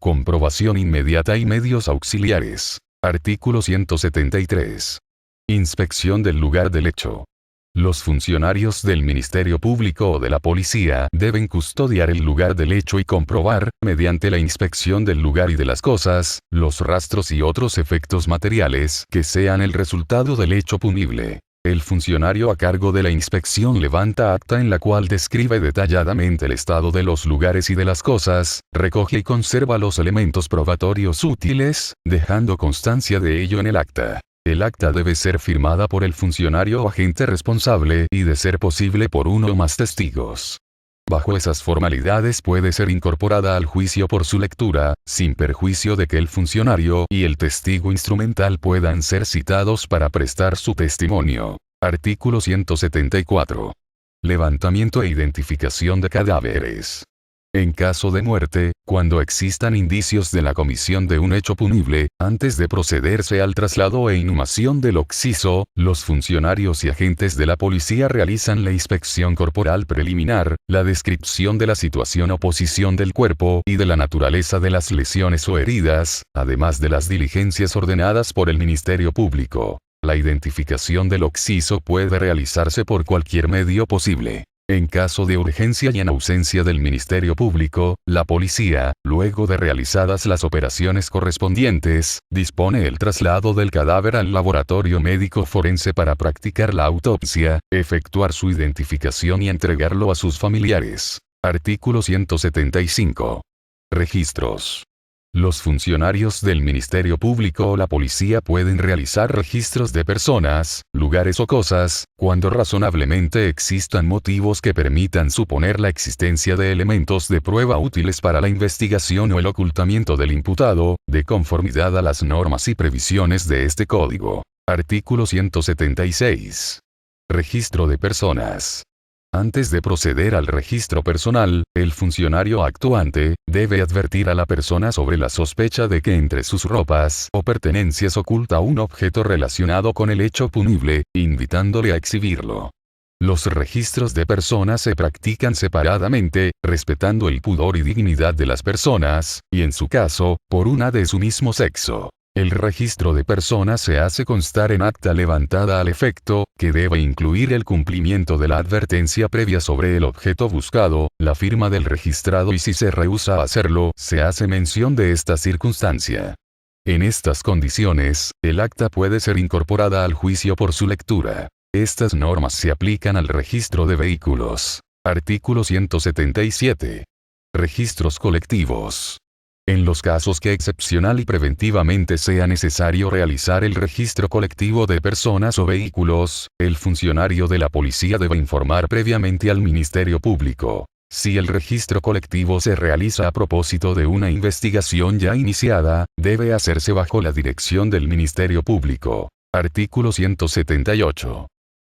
Comprobación inmediata y medios auxiliares. Artículo 173. Inspección del lugar del hecho. Los funcionarios del Ministerio Público o de la Policía deben custodiar el lugar del hecho y comprobar, mediante la inspección del lugar y de las cosas, los rastros y otros efectos materiales que sean el resultado del hecho punible. El funcionario a cargo de la inspección levanta acta en la cual describe detalladamente el estado de los lugares y de las cosas, recoge y conserva los elementos probatorios útiles, dejando constancia de ello en el acta. El acta debe ser firmada por el funcionario o agente responsable y de ser posible por uno o más testigos. Bajo esas formalidades puede ser incorporada al juicio por su lectura, sin perjuicio de que el funcionario y el testigo instrumental puedan ser citados para prestar su testimonio. Artículo 174. Levantamiento e identificación de cadáveres. En caso de muerte, cuando existan indicios de la comisión de un hecho punible, antes de procederse al traslado e inhumación del occiso, los funcionarios y agentes de la policía realizan la inspección corporal preliminar, la descripción de la situación o posición del cuerpo y de la naturaleza de las lesiones o heridas, además de las diligencias ordenadas por el Ministerio Público. La identificación del occiso puede realizarse por cualquier medio posible. En caso de urgencia y en ausencia del Ministerio Público, la policía, luego de realizadas las operaciones correspondientes, dispone el traslado del cadáver al laboratorio médico forense para practicar la autopsia, efectuar su identificación y entregarlo a sus familiares. Artículo 175. Registros. Los funcionarios del Ministerio Público o la policía pueden realizar registros de personas, lugares o cosas, cuando razonablemente existan motivos que permitan suponer la existencia de elementos de prueba útiles para la investigación o el ocultamiento del imputado, de conformidad a las normas y previsiones de este código. Artículo 176. Registro de personas. Antes de proceder al registro personal, el funcionario actuante debe advertir a la persona sobre la sospecha de que entre sus ropas o pertenencias oculta un objeto relacionado con el hecho punible, invitándole a exhibirlo. Los registros de personas se practican separadamente, respetando el pudor y dignidad de las personas, y en su caso, por una de su mismo sexo. El registro de personas se hace constar en acta levantada al efecto, que debe incluir el cumplimiento de la advertencia previa sobre el objeto buscado, la firma del registrado y si se rehúsa a hacerlo, se hace mención de esta circunstancia. En estas condiciones, el acta puede ser incorporada al juicio por su lectura. Estas normas se aplican al registro de vehículos. Artículo 177. Registros colectivos. En los casos que excepcional y preventivamente sea necesario realizar el registro colectivo de personas o vehículos, el funcionario de la policía debe informar previamente al Ministerio Público. Si el registro colectivo se realiza a propósito de una investigación ya iniciada, debe hacerse bajo la dirección del Ministerio Público. Artículo 178.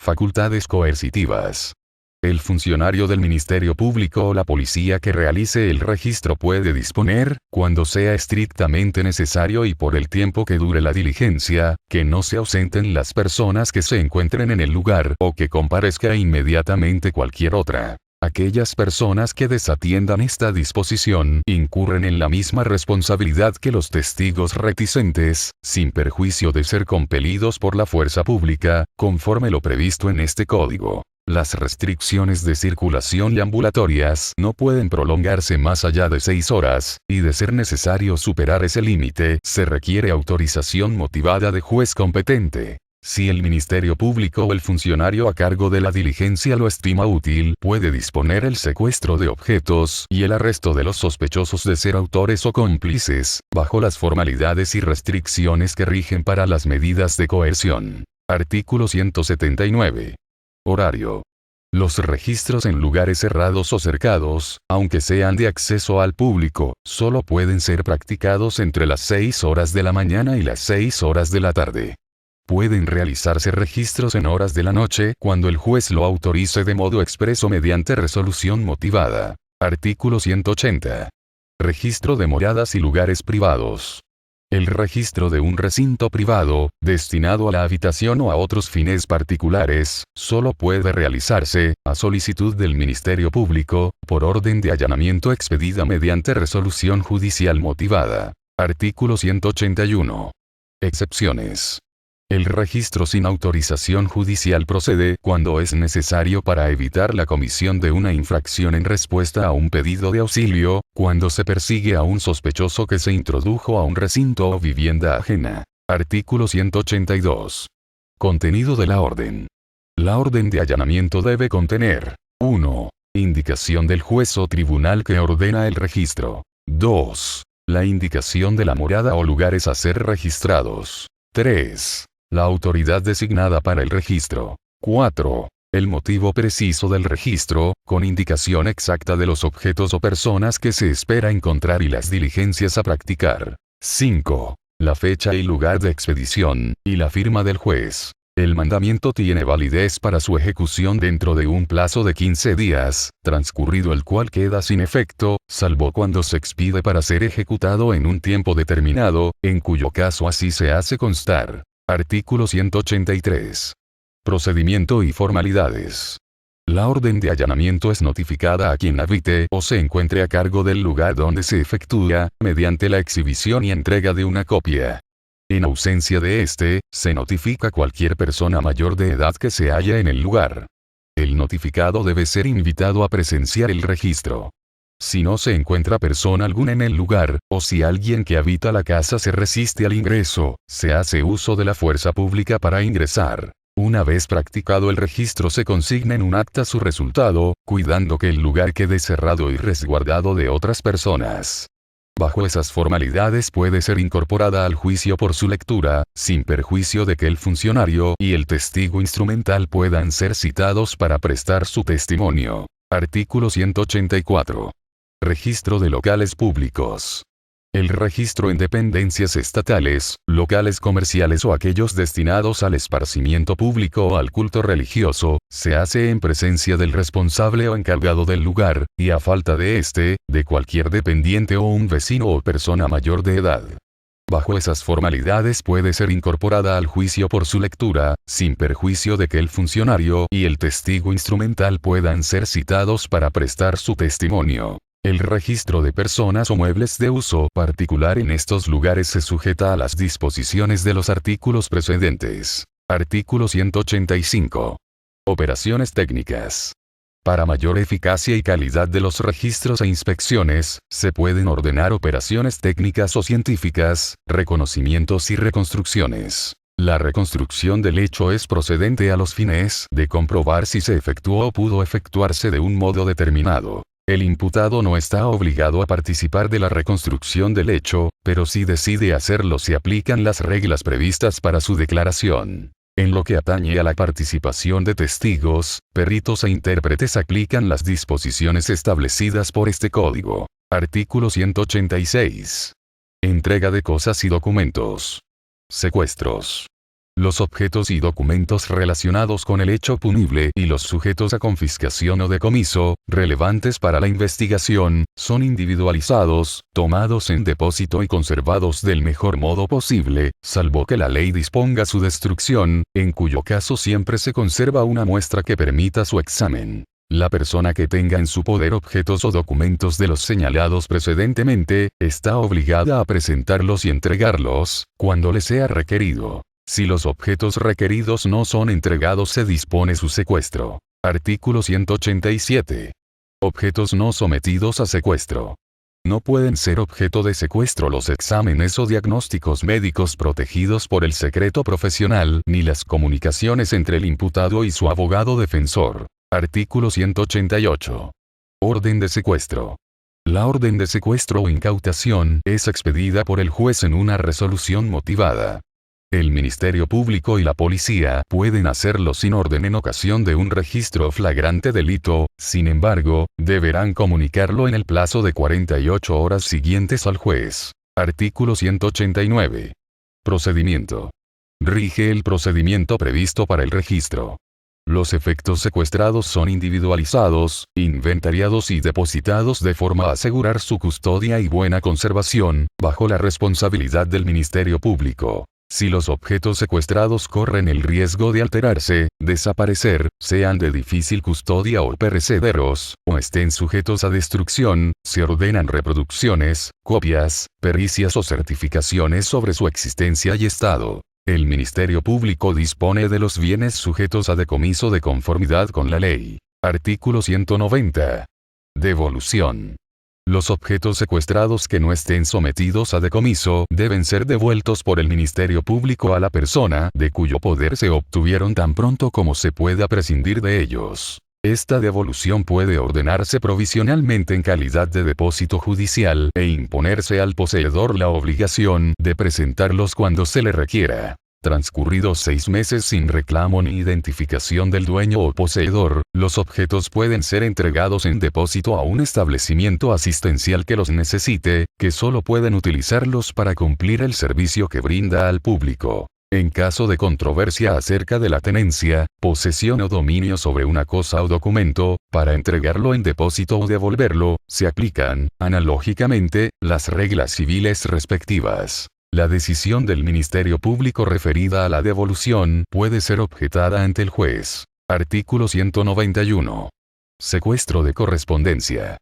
Facultades coercitivas. El funcionario del Ministerio Público o la policía que realice el registro puede disponer, cuando sea estrictamente necesario y por el tiempo que dure la diligencia, que no se ausenten las personas que se encuentren en el lugar o que comparezca inmediatamente cualquier otra. Aquellas personas que desatiendan esta disposición incurren en la misma responsabilidad que los testigos reticentes, sin perjuicio de ser compelidos por la fuerza pública, conforme lo previsto en este código. Las restricciones de circulación y ambulatorias no pueden prolongarse más allá de 6 horas, y de ser necesario superar ese límite, se requiere autorización motivada de juez competente. Si el Ministerio Público o el funcionario a cargo de la diligencia lo estima útil, puede disponer el secuestro de objetos y el arresto de los sospechosos de ser autores o cómplices, bajo las formalidades y restricciones que rigen para las medidas de coerción. Artículo 179. Horario. Los registros en lugares cerrados o cercados, aunque sean de acceso al público, solo pueden ser practicados entre las 6 horas de la mañana y las 6 horas de la tarde. Pueden realizarse registros en horas de la noche cuando el juez lo autorice de modo expreso mediante resolución motivada. Artículo 180. Registro de moradas y lugares privados. El registro de un recinto privado, destinado a la habitación o a otros fines particulares, solo puede realizarse, a solicitud del Ministerio Público, por orden de allanamiento expedida mediante resolución judicial motivada. Artículo 181. Excepciones. El registro sin autorización judicial procede cuando es necesario para evitar la comisión de una infracción en respuesta a un pedido de auxilio, cuando se persigue a un sospechoso que se introdujo a un recinto o vivienda ajena. Artículo 182. Contenido de la orden. La orden de allanamiento debe contener 1. Indicación del juez o tribunal que ordena el registro. 2. La indicación de la morada o lugares a ser registrados. 3. La autoridad designada para el registro. 4. El motivo preciso del registro, con indicación exacta de los objetos o personas que se espera encontrar y las diligencias a practicar. 5. La fecha y lugar de expedición, y la firma del juez. El mandamiento tiene validez para su ejecución dentro de un plazo de 15 días, transcurrido el cual queda sin efecto, salvo cuando se expide para ser ejecutado en un tiempo determinado, en cuyo caso así se hace constar. Artículo 183. Procedimiento y formalidades. La orden de allanamiento es notificada a quien habite o se encuentre a cargo del lugar donde se efectúa, mediante la exhibición y entrega de una copia. En ausencia de este, se notifica cualquier persona mayor de edad que se halla en el lugar. El notificado debe ser invitado a presenciar el registro. Si no se encuentra persona alguna en el lugar, o si alguien que habita la casa se resiste al ingreso, se hace uso de la fuerza pública para ingresar. Una vez practicado el registro se consigna en un acta su resultado, cuidando que el lugar quede cerrado y resguardado de otras personas. Bajo esas formalidades puede ser incorporada al juicio por su lectura, sin perjuicio de que el funcionario y el testigo instrumental puedan ser citados para prestar su testimonio. Artículo 184. Registro de locales públicos. El registro en dependencias estatales, locales comerciales o aquellos destinados al esparcimiento público o al culto religioso, se hace en presencia del responsable o encargado del lugar, y a falta de éste, de cualquier dependiente o un vecino o persona mayor de edad. Bajo esas formalidades puede ser incorporada al juicio por su lectura, sin perjuicio de que el funcionario y el testigo instrumental puedan ser citados para prestar su testimonio. El registro de personas o muebles de uso particular en estos lugares se sujeta a las disposiciones de los artículos precedentes. Artículo 185. Operaciones técnicas. Para mayor eficacia y calidad de los registros e inspecciones, se pueden ordenar operaciones técnicas o científicas, reconocimientos y reconstrucciones. La reconstrucción del hecho es procedente a los fines de comprobar si se efectuó o pudo efectuarse de un modo determinado. El imputado no está obligado a participar de la reconstrucción del hecho, pero si decide hacerlo se aplican las reglas previstas para su declaración. En lo que atañe a la participación de testigos, peritos e intérpretes aplican las disposiciones establecidas por este código. Artículo 186. Entrega de cosas y documentos. Secuestros. Los objetos y documentos relacionados con el hecho punible y los sujetos a confiscación o decomiso, relevantes para la investigación, son individualizados, tomados en depósito y conservados del mejor modo posible, salvo que la ley disponga su destrucción, en cuyo caso siempre se conserva una muestra que permita su examen. La persona que tenga en su poder objetos o documentos de los señalados precedentemente, está obligada a presentarlos y entregarlos, cuando le sea requerido. Si los objetos requeridos no son entregados se dispone su secuestro. Artículo 187. Objetos no sometidos a secuestro. No pueden ser objeto de secuestro los exámenes o diagnósticos médicos protegidos por el secreto profesional ni las comunicaciones entre el imputado y su abogado defensor. Artículo 188. Orden de secuestro. La orden de secuestro o incautación es expedida por el juez en una resolución motivada. El Ministerio Público y la Policía pueden hacerlo sin orden en ocasión de un registro o flagrante delito, sin embargo, deberán comunicarlo en el plazo de 48 horas siguientes al juez. Artículo 189. Procedimiento. Rige el procedimiento previsto para el registro. Los efectos secuestrados son individualizados, inventariados y depositados de forma a asegurar su custodia y buena conservación, bajo la responsabilidad del Ministerio Público. Si los objetos secuestrados corren el riesgo de alterarse, desaparecer, sean de difícil custodia o perecederos, o estén sujetos a destrucción, se ordenan reproducciones, copias, pericias o certificaciones sobre su existencia y estado. El Ministerio Público dispone de los bienes sujetos a decomiso de conformidad con la ley. Artículo 190. Devolución. Los objetos secuestrados que no estén sometidos a decomiso deben ser devueltos por el Ministerio Público a la persona de cuyo poder se obtuvieron tan pronto como se pueda prescindir de ellos. Esta devolución puede ordenarse provisionalmente en calidad de depósito judicial e imponerse al poseedor la obligación de presentarlos cuando se le requiera. Transcurridos 6 meses sin reclamo ni identificación del dueño o poseedor, los objetos pueden ser entregados en depósito a un establecimiento asistencial que los necesite, que solo pueden utilizarlos para cumplir el servicio que brinda al público. En caso de controversia acerca de la tenencia, posesión o dominio sobre una cosa o documento, para entregarlo en depósito o devolverlo, se aplican, analógicamente, las reglas civiles respectivas. La decisión del Ministerio Público referida a la devolución puede ser objetada ante el juez. Artículo 191. Secuestro de correspondencia.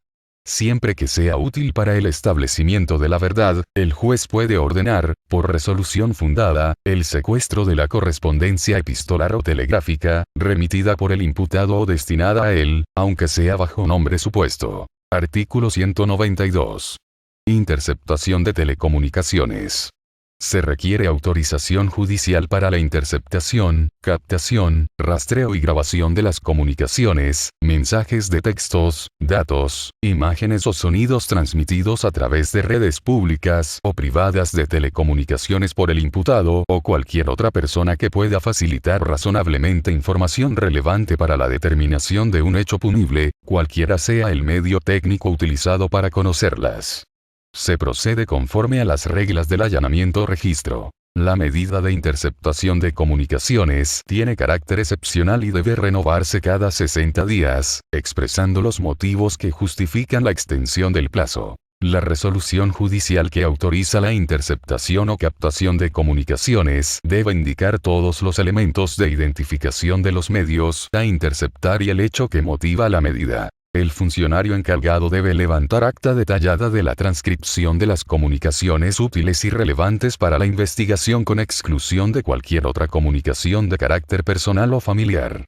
Siempre que sea útil para el establecimiento de la verdad, el juez puede ordenar, por resolución fundada, el secuestro de la correspondencia epistolar o telegráfica, remitida por el imputado o destinada a él, aunque sea bajo nombre supuesto. Artículo 192. Interceptación de telecomunicaciones. Se requiere autorización judicial para la interceptación, captación, rastreo y grabación de las comunicaciones, mensajes de textos, datos, imágenes o sonidos transmitidos a través de redes públicas o privadas de telecomunicaciones por el imputado o cualquier otra persona que pueda facilitar razonablemente información relevante para la determinación de un hecho punible, cualquiera sea el medio técnico utilizado para conocerlas. Se procede conforme a las reglas del allanamiento o registro. La medida de interceptación de comunicaciones tiene carácter excepcional y debe renovarse cada 60 días, expresando los motivos que justifican la extensión del plazo. La resolución judicial que autoriza la interceptación o captación de comunicaciones debe indicar todos los elementos de identificación de los medios a interceptar y el hecho que motiva la medida. El funcionario encargado debe levantar acta detallada de la transcripción de las comunicaciones útiles y relevantes para la investigación con exclusión de cualquier otra comunicación de carácter personal o familiar.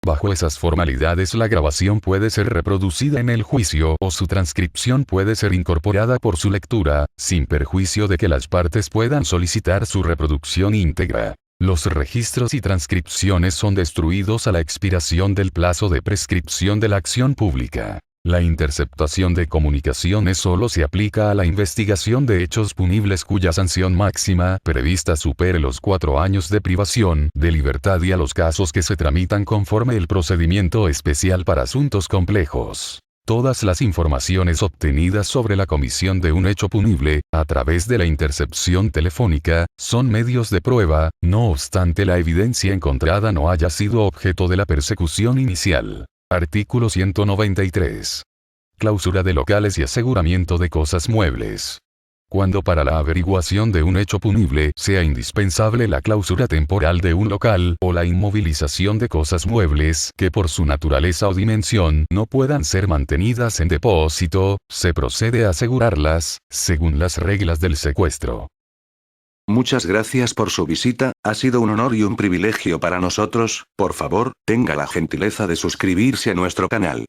Bajo esas formalidades la grabación puede ser reproducida en el juicio o su transcripción puede ser incorporada por su lectura, sin perjuicio de que las partes puedan solicitar su reproducción íntegra. Los registros y transcripciones son destruidos a la expiración del plazo de prescripción de la acción pública. La interceptación de comunicaciones solo se aplica a la investigación de hechos punibles cuya sanción máxima prevista supere los 4 años de privación de libertad y a los casos que se tramitan conforme el procedimiento especial para asuntos complejos. Todas las informaciones obtenidas sobre la comisión de un hecho punible, a través de la intercepción telefónica, son medios de prueba, no obstante la evidencia encontrada no haya sido objeto de la persecución inicial. Artículo 193. Clausura de locales y aseguramiento de cosas muebles. Cuando para la averiguación de un hecho punible sea indispensable la clausura temporal de un local o la inmovilización de cosas muebles que por su naturaleza o dimensión no puedan ser mantenidas en depósito, se procede a asegurarlas, según las reglas del secuestro. Muchas gracias por su visita, ha sido un honor y un privilegio para nosotros. Por favor, tenga la gentileza de suscribirse a nuestro canal.